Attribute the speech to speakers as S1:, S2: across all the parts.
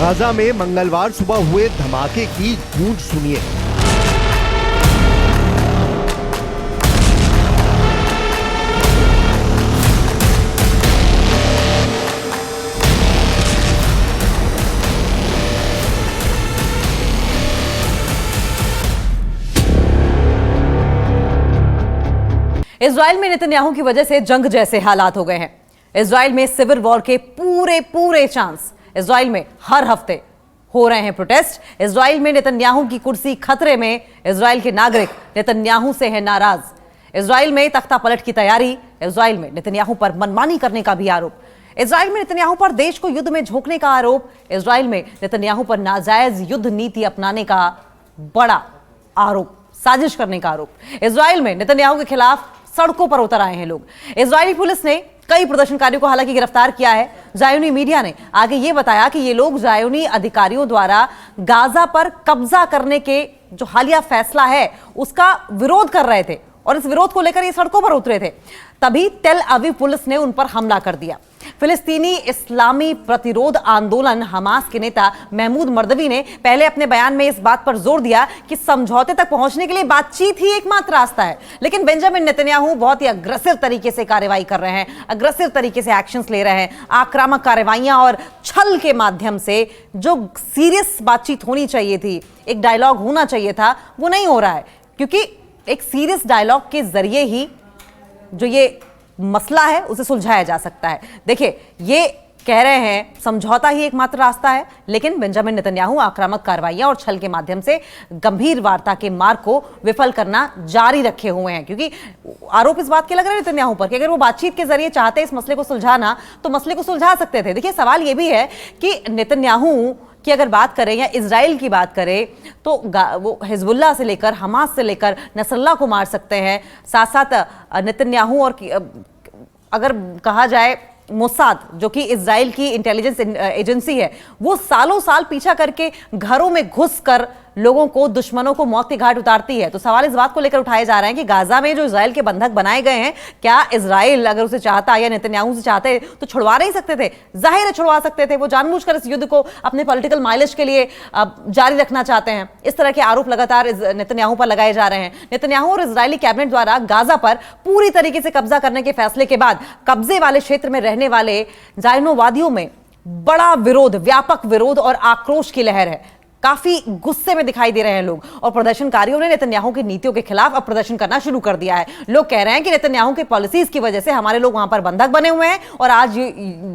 S1: Gaza में मंगलवार सुबह हुए धमाके की गूंज सुनिए।
S2: इजराइल में नेतन्याहू की वजह से जंग जैसे हालात हो गए हैं। इजराइल में सिविल वॉर के पूरे चांस। इजराइल में हर हफ्ते हो रहे हैं प्रोटेस्ट। इजराइल में नेतन्याहू की कुर्सी खतरे में। इजराइल के नागरिक नेतन्याहू से हैं नाराज। इजराइल में तख्ता पलट की तैयारी। इजराइल में नेतन्याहू पर मनमानी करने का भी आरोप। इजराइल में नेतन्याहू पर देश को युद्ध में झोंकने का आरोप। इजराइल में नेतन्याहू पर नाजायज युद्ध नीति अपनाने का बड़ा आरोप, साजिश करने का आरोप। इजराइल में नेतन्याहू के खिलाफ सड़कों पर उतर आए हैं लोग। इजरायली पुलिस ने कई प्रदर्शनकारियों को हालांकि गिरफ्तार किया है। जायोनी मीडिया ने आगे यह बताया कि ये लोग जायोनी अधिकारियों द्वारा गाजा पर कब्जा करने के जो हालिया फैसला है उसका विरोध कर रहे थे और इस विरोध को लेकर ये सड़कों पर उतरे थे। तभी तेल अवीव पुलिस ने उन पर हमला कर दिया। फिलिस्तीनी इस्लामी प्रतिरोध आंदोलन हमास के नेता महमूद मर्दवी ने पहले अपने बयान में इस बात पर जोर दिया कि समझौते तक पहुंचने के लिए बातचीत ही एकमात्र रास्ता है। लेकिन बेंजामिन नेतन्याहू बहुत ही अग्रेसिव तरीके से कार्रवाई कर रहे हैं, अग्रेसिव तरीके से एक्शंस ले रहे हैं। आक्रामक कार्रवाइयां और छल के माध्यम से जो सीरियस बातचीत होनी चाहिए थी, एक डायलॉग होना चाहिए था, वो नहीं हो रहा है। क्योंकि एक सीरियस डायलॉग के जरिए ही जो ये मसला है उसे सुलझाया जा सकता है। देखिए, ये कह रहे हैं समझौता ही एकमात्र रास्ता है, लेकिन बेंजामिन नेतन्याहू आक्रामक कार्रवाइयां और छल के माध्यम से गंभीर वार्ता के मार्ग को विफल करना जारी रखे हुए हैं। क्योंकि आरोप इस बात के लग रहे हैं नेतन्याहू पर कि अगर वो बातचीत के जरिए चाहते इस मसले को सुलझाना तो मसले को सुलझा सकते थे। देखिए, सवाल ये भी है कि नेतन्याहू की अगर बात करें या इजराइल की बात करें तो वो हिजबुल्लाह से लेकर हमास से लेकर नसरल्लाह को मार सकते हैं। साथ साथ नेतन्याहू और अगर कहा जाए मोसाद, जो कि इजराइल की इंटेलिजेंस एजेंसी है, वो सालों साल पीछा करके घरों में घुसकर लोगों को, दुश्मनों को मौत के घाट उतारती है। तो सवाल इस बात को लेकर उठाए जा रहे हैं कि गाजा में जो इजराइल के बंधक बनाए गए हैं, क्या इजराइल अगर उसे चाहता या नेतन्याहू से चाहते तो छुड़वा नहीं सकते थे? जाहिर है छुड़वा सकते थे। वो जानबूझकर इस युद्ध को अपने पॉलिटिकल माइलेज के लिए जारी रखना चाहते हैं। इस तरह के आरोप लगातार नेतन्याहू पर लगाए जा रहे हैं। नेतन्याहू और इजरायली कैबिनेट द्वारा गाजा पर पूरी तरीके से कब्जा करने के फैसले के बाद कब्जे वाले क्षेत्र में रहने वाले जायनोवादियों में बड़ा विरोध, व्यापक विरोध और आक्रोश की लहर है। काफी गुस्से में दिखाई दे रहे हैं लोग और प्रदर्शनकारियों ने नेतन्याहू की नीतियों के खिलाफ अब प्रदर्शन करना शुरू कर दिया है। लोग कह रहे हैं कि नेतन्याहू के पॉलिसीज की वजह से हमारे लोग वहां पर बंधक बने हुए हैं और आज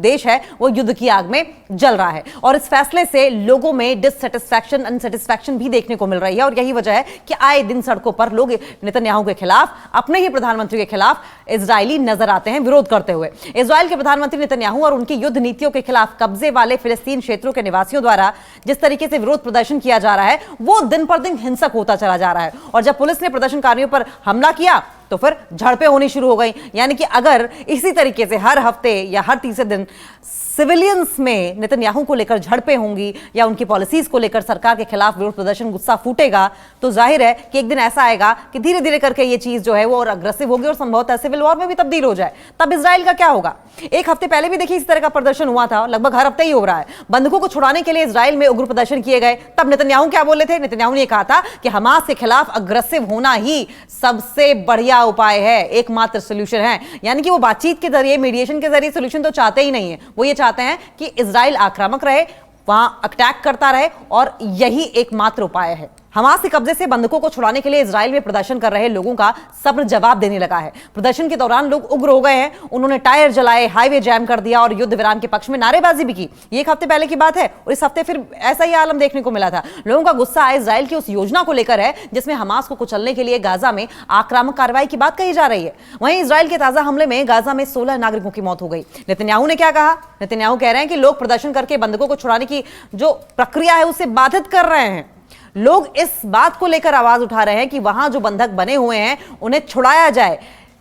S2: देश है वो युद्ध की आग में जल रहा है। और इस फैसले से लोगों में डिससेटिस्फैक्शन, अनसेटिस्फैक्शन भी देखने को मिल रही है और यही वजह है कि आए दिन सड़कों पर लोग नेतन्याहू के खिलाफ, अपने ही प्रधानमंत्री के खिलाफ इजरायली नजर आते हैं विरोध करते हुए। इजराइल के प्रधानमंत्री नेतन्याहू और उनकी युद्ध नीतियों के खिलाफ कब्जे वाले फिलिस्तीन क्षेत्रों के निवासियों द्वारा जिस तरीके से विरोध प्रदर्शन किया जा रहा है वो दिन पर दिन हिंसक होता चला जा रहा है। और जब पुलिस ने प्रदर्शनकारियों पर हमला किया तो फिर झड़पें होनी शुरू हो गई। यानी कि अगर इसी तरीके से हर हफ्ते या हर तीसरे दिन सिविलियंस में नेतन्याहू को लेकर झड़पें होंगी या उनकी पॉलिसीज को लेकर सरकार के खिलाफ विरोध प्रदर्शन, गुस्सा फूटेगा, तो जाहिर है कि एक दिन ऐसा आएगा कि धीरे धीरे करके ये चीज जो है वो और अग्रेसिव होगी और संभवतः सिविल वॉर में भी तब्दील हो जाए। तब इजराइल का क्या होगा? एक हफ्ते पहले भी देखिए इस तरह का प्रदर्शन हुआ था, लगभग हर हफ्ते ही हो रहा है। बंधकों को छुड़ाने के लिए इजराइल में उग्र प्रदर्शन किए गए। तब नेतन्याहू क्या बोले थे? नेतन्याहू ने कहा था कि हमास के खिलाफ अग्रेसिव होना ही सबसे बढ़िया उपाय है, एकमात्र सोल्यूशन है। यानी कि वो बातचीत के जरिए, मीडिएशन के जरिए सोल्यूशन तो चाहते ही नहीं है। वो ये चाहते हैं कि इजराइल आक्रामक रहे, वहां अटैक करता रहे और यही एकमात्र उपाय है। हमास के कब्जे से बंधकों को छुड़ाने के लिए इजराइल में प्रदर्शन कर रहे लोगों का सब्र जवाब देने लगा है। प्रदर्शन के दौरान लोग उग्र हो गए हैं। उन्होंने टायर जलाए, हाईवे जैम कर दिया और युद्ध विराम के पक्ष में नारेबाजी भी की। ये एक हफ्ते पहले की बात है और इस हफ्ते फिर ऐसा ही आलम देखने को मिला था। लोगों का गुस्सा इजराइल की उस योजना को लेकर है जिसमें हमास को कुचलने के लिए गाजा में आक्रामक कार्रवाई की बात कही जा रही है। वहीं इजराइल के ताजा हमले में गाजा में 16 नागरिकों की मौत हो गई। नेतन्याहू ने क्या कहा? नेतन्याहू कह रहे हैं कि लोग प्रदर्शन करके बंधकों को छुड़ाने की जो प्रक्रिया है उसे बाधित कर रहे हैं। लोग इस बात को लेकर आवाज उठा रहे हैं कि वहां जो बंधक बने हुए हैं उन्हें छुड़ाया जाए,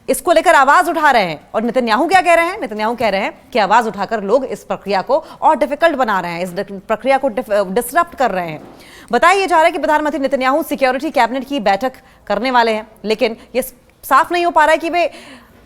S2: इसको लेकर आवाज उठा रहे हैं। और नेतन्याहू क्या कह रहे हैं? नेतन्याहू कह रहे हैं कि आवाज उठाकर लोग इस प्रक्रिया को और डिफिकल्ट बना रहे हैं, इस प्रक्रिया को डिसरप्ट कर रहे हैं। बताया जा रहा है कि प्रधानमंत्री नेतन्याहू सिक्योरिटी कैबिनेट की बैठक करने वाले हैं, लेकिन यह साफ नहीं हो पा रहा है कि वे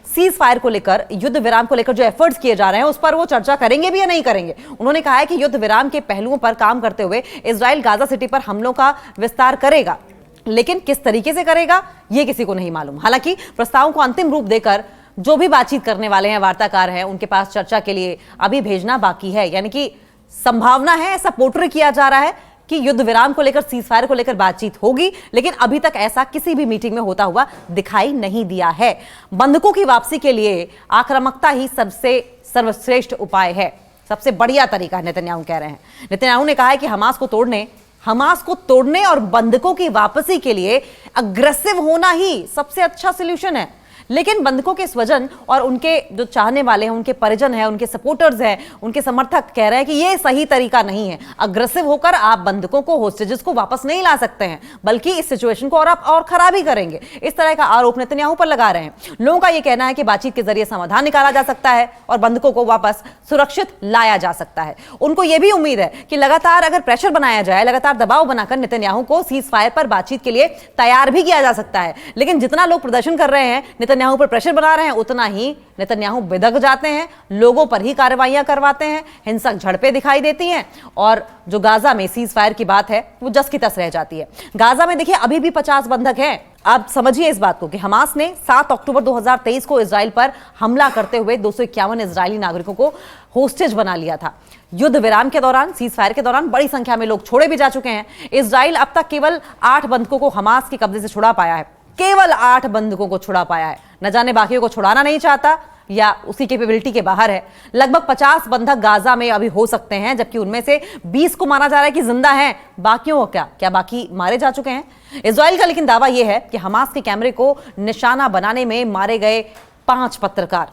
S2: सीज फायर को लेकर, युद्ध विराम को लेकर जो एफर्ट्स किए जा रहे हैं उस पर वो चर्चा करेंगे भी या नहीं करेंगे। उन्होंने कहा है कि युद्ध विराम के पहलुओं पर काम करते हुए इजराइल गाजा सिटी पर हमलों का विस्तार करेगा, लेकिन किस तरीके से करेगा यह किसी को नहीं मालूम। हालांकि प्रस्तावों को अंतिम रूप देकर जो भी बातचीत करने वाले हैं, वार्ताकार हैं, उनके पास चर्चा के लिए अभी भेजना बाकी है। यानी कि संभावना है, ऐसा पोर्ट्रे किया जा रहा है कि युद्ध विराम को लेकर, सीज फायर को लेकर बातचीत होगी, लेकिन अभी तक ऐसा किसी भी मीटिंग में होता हुआ दिखाई नहीं दिया है। बंधकों की वापसी के लिए आक्रामकता ही सबसे सर्वश्रेष्ठ उपाय है, सबसे बढ़िया तरीका, नेतन्याहू कह रहे हैं। नेतन्याहू ने कहा है कि हमास को तोड़ने और बंधकों की वापसी के लिए अग्रेसिव होना ही सबसे अच्छा सॉल्यूशन है। लेकिन बंधकों के स्वजन और उनके जो चाहने वाले हैं, उनके परिजन हैं, उनके सपोर्टर्स हैं, उनके समर्थक कह रहे हैं कि यह सही तरीका नहीं है। अग्रेसिव होकर आप बंधकों को, होस्टेजेस को वापस नहीं ला सकते हैं, बल्कि इस सिचुएशन को और खराब ही करेंगे। इस तरह का आरोप नेतन्याहू पर लगा रहे हैं। लोगों का यह कहना है कि बातचीत के जरिए समाधान निकाला जा सकता है और बंधकों को वापस सुरक्षित लाया जा सकता है। उनको यह भी उम्मीद है कि लगातार अगर प्रेशर बनाया जाए, लगातार दबाव बनाकर नेतन्याहू को सीज फायर पर बातचीत के लिए तैयार भी किया जा सकता है। लेकिन जितना लोग प्रदर्शन कर रहे हैं, नेतन्याहू पर प्रेशर बना रहे हैं, उतना ही नेतन्याहू बिदक जाते हैं, लोगों पर ही कार्रवाइयां करवाते हैं, हिंसक झड़पें दिखाई देती हैं और जो गाजा में सीज फायर की बात है वो जस की तस रह जाती है। गाजा में देखिए अभी भी 50 बंधक हैं। आप समझिए इस बात को कि हमास ने 7 अक्टूबर 2023 को इजराइल पर हमला करते हुए 251 इजरायली नागरिकों को होस्टेज बना लिया था। युद्ध विराम के दौरान, सीज फायर के दौरान बड़ी संख्या में लोग छोड़े भी जा चुके हैं। इजराइल अब तक केवल 8 बंधकों को हमास के कब्जे से छुड़ा पाया है, केवल 8 बंधकों को छुड़ा पाया है। न जाने बाकियों को छुड़ाना नहीं चाहता या उसकी कैपेबिलिटी के बाहर है। लगभग 50 बंधक गाजा में अभी हो सकते हैं, जबकि उनमें से 20 को माना जा रहा है कि जिंदा हैं। बाकियों को क्या बाकी मारे जा चुके हैं? इजराइल का लेकिन दावा यह है कि हमास के कैमरे को निशाना बनाने में मारे गए 5 पत्रकार।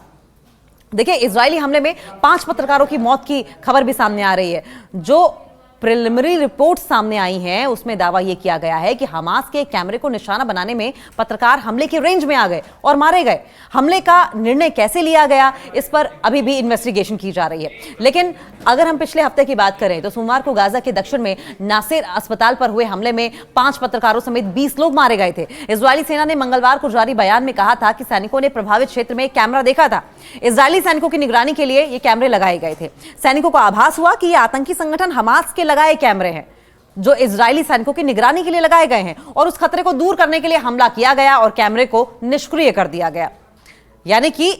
S2: देखिए, इजरायली हमले में 5 पत्रकारों की मौत की खबर भी सामने आ रही है। जो प्रिलिमिनरी रिपोर्ट सामने आई हैं उसमें दावा यह किया गया है कि हमास के कैमरे को निशाना बनाने में पत्रकार हमले की रेंज में आ गए और मारे गए। हमले का निर्णय कैसे लिया गया, इस पर अभी भी इन्वेस्टिगेशन की जा रही है। लेकिन अगर हम पिछले हफ्ते की बात करें तो सोमवार को गाजा के दक्षिण में नासिर अस्पताल पर हुए हमले में 5 पत्रकारों समेत 20 लोग मारे गए थे। इजरायली सेना ने मंगलवार को जारी बयान में कहा था कि सैनिकों ने प्रभावित क्षेत्र में एक कैमरा देखा था। इजरायली सैनिकों की निगरानी के लिए ये कैमरे लगाए गए थे। सैनिकों को आभास हुआ कि ये आतंकी संगठन हमास के लगाए कैमरे हैं जो इजरायली सैनिकों की निगरानी के लिए लगाए गए हैं, और उस खतरे को दूर करने के लिए हमला किया गया और कैमरे को निष्क्रिय कर दिया गया। यानी कि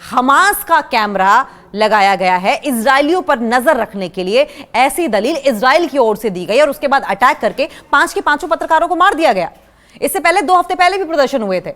S2: हमास का कैमरा लगाया गया है इजरायलियों पर नजर रखने के लिए। ऐसी दलील इजराइल की ओर से दी गई और उसके बाद अटैक करके 5 के 5 पत्रकारों को मार दिया गया। इससे पहले 2 हफ्ते पहले भी प्रदर्शन हुए थे।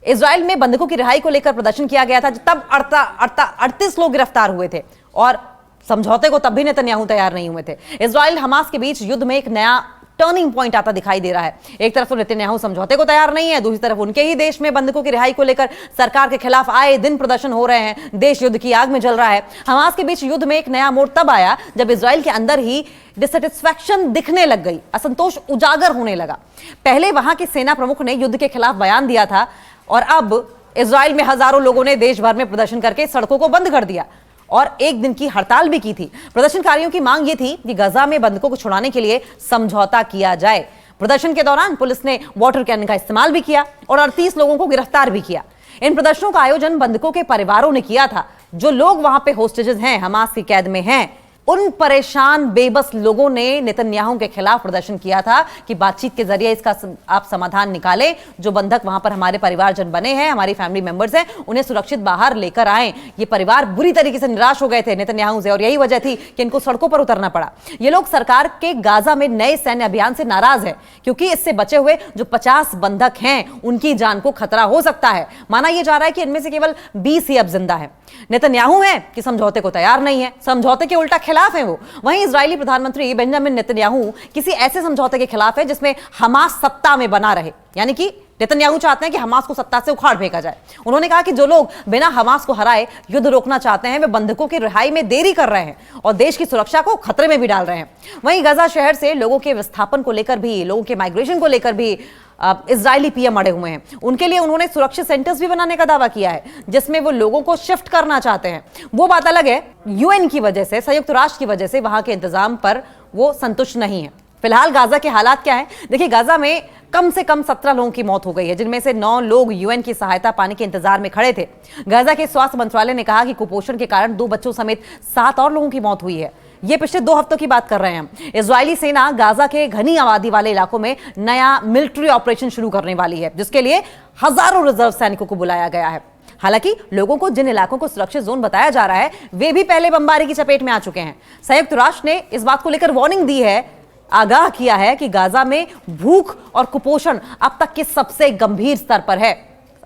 S2: इजराइल में बंधकों की रिहाई को लेकर प्रदर्शन किया गया था, तब 38 लोग गिरफ्तार हुए थे और समझौते को तब भी नेतन्याहू तैयार नहीं हुए थे। इजराइल हमास के बीच युद्ध में एक नया टर्निंग पॉइंट आता दिखाई दे रहा है। एक तरफ तो नेतन्याहू समझौते को तैयार नहीं है, दूसरी तरफ उनके ही देश में बंधकों की रिहाई को लेकर सरकार के खिलाफ आए दिन प्रदर्शन हो रहे हैं। देश युद्ध की आग में जल रहा है। हमास के बीच युद्ध में एक नया मोड़ तब आया जब इजराइल के अंदर ही डिससैटिस्फैक्शन दिखने लग गई, असंतोष उजागर होने लगा। पहले वहां के सेना प्रमुख ने युद्ध के खिलाफ बयान दिया था और अब इजराइल में हजारों लोगों ने देश भर में प्रदर्शन करके सड़कों को बंद कर दिया और एक दिन की हड़ताल भी की थी। प्रदर्शनकारियों की मांग यह थी कि गाजा में बंधकों को छुड़ाने के लिए समझौता किया जाए। प्रदर्शन के दौरान पुलिस ने वाटर कैनन का इस्तेमाल भी किया और 38 लोगों को गिरफ्तार भी किया। इन प्रदर्शनों का आयोजन बंधकों के परिवारों ने किया था। जो लोग वहां पे होस्टेजेस हैं, हमास की कैद में हैं, उन परेशान बेबस लोगों ने नेतन्याहू के खिलाफ प्रदर्शन किया था कि बातचीत के जरिए इसका आप समाधान निकालें। जो बंधक वहां पर हमारे परिवारजन बने हैं, हमारी फैमिली मेंबर्स हैं, उन्हें सुरक्षित बाहर लेकर आएं। ये परिवार बुरी तरीके से निराश हो गए थे नेतन्याहू से और यही वजह थी कि इनको सड़कों पर उतरना पड़ा। ये लोग सरकार के गाजा में नए सैन्य अभियान से नाराज हैं क्योंकि इससे बचे हुए जो 50 बंधक हैं उनकी जान को खतरा हो सकता है। माना यह जा रहा है कि इनमें से केवल 20 ही अब जिंदा है। नेतन्याहू है कि समझौते को तैयार नहीं है, समझौते के उल्टा खिलाफ है वो। वहीं इजरायली प्रधानमंत्री बेंजामिन नेतन्याहू किसी ऐसे समझौते के खिलाफ है जिसमें हमास सत्ता में बना रहे। यानी कि नेतन्याहू चाहते हैं कि हमास को सत्ता से उखाड़ फेंका जाए। उन्होंने कहा कि जो लोग बिना हमास को हराए युद्ध रोकना चाहते हैं वे बंधकों की रिहाई में देरी कर रहे हैं और देश की सुरक्षा को खतरे में भी डाल रहे हैं। वहीं गाजा शहर से लोगों के विस्थापन को लेकर भी, लोगों के माइग्रेशन को लेकर भी इजरायली पीएम अड़े हुए हैं। उनके लिए उन्होंने सुरक्षित सेंटर्स भी बनाने का दावा किया है जिसमें वो लोगों को शिफ्ट करना चाहते हैं। वो बात अलग है, यूएन की वजह से, संयुक्त राष्ट्र की वजह से वहां के इंतजाम पर वो संतुष्ट नहीं है। फिलहाल गाजा के हालात क्या हैं? देखिए, गाजा में कम से कम 17 लोगों की मौत हो गई है, जिनमें से 9 लोग यूएन की सहायता पाने के इंतजार में खड़े थे। गाजा के स्वास्थ्य मंत्रालय ने कहा कि कुपोषण के कारण 2 बच्चों समेत 7 और लोगों की मौत हुई है। ये पिछले 2 हफ्तों की बात कर रहे हैं हम। इजरायली सेना गाजा के घनी आबादी वाले इलाकों में नया मिलिट्री ऑपरेशन शुरू करने वाली है, जिसके लिए हजारों रिजर्व सैनिकों को बुलाया गया है। हालांकि लोगों को जिन इलाकों को सुरक्षित जोन बताया जा रहा है, वे भी पहले बमबारी की चपेट में आ चुके हैं। संयुक्त राष्ट्र ने इस बात को लेकर वार्निंग दी है, आगाह किया है कि गाजा में भूख और कुपोषण अब तक के सबसे गंभीर स्तर पर है,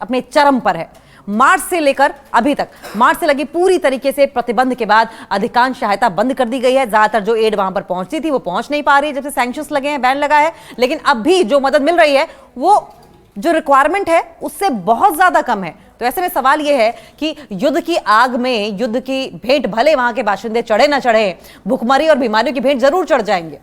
S2: अपने चरम पर है। मार्च से लेकर अभी तक, मार्च से लगी पूरी तरीके से प्रतिबंध के बाद अधिकांश सहायता बंद कर दी गई है। ज्यादातर जो एड वहां पर पहुंचती थी वो पहुंच नहीं पा रही है, जब से सैंक्शंस लगे हैं, बैन लगा है। लेकिन अब भी जो मदद मिल रही है वो जो रिक्वायरमेंट है उससे बहुत ज्यादा कम है। तो ऐसे में सवाल यह है कि युद्ध की आग में युद्ध की भेंट भले वहां के बाशिंदे चढ़े ना चढ़े, भुखमरी और बीमारियों की भेंट जरूर चढ़ जाएंगे।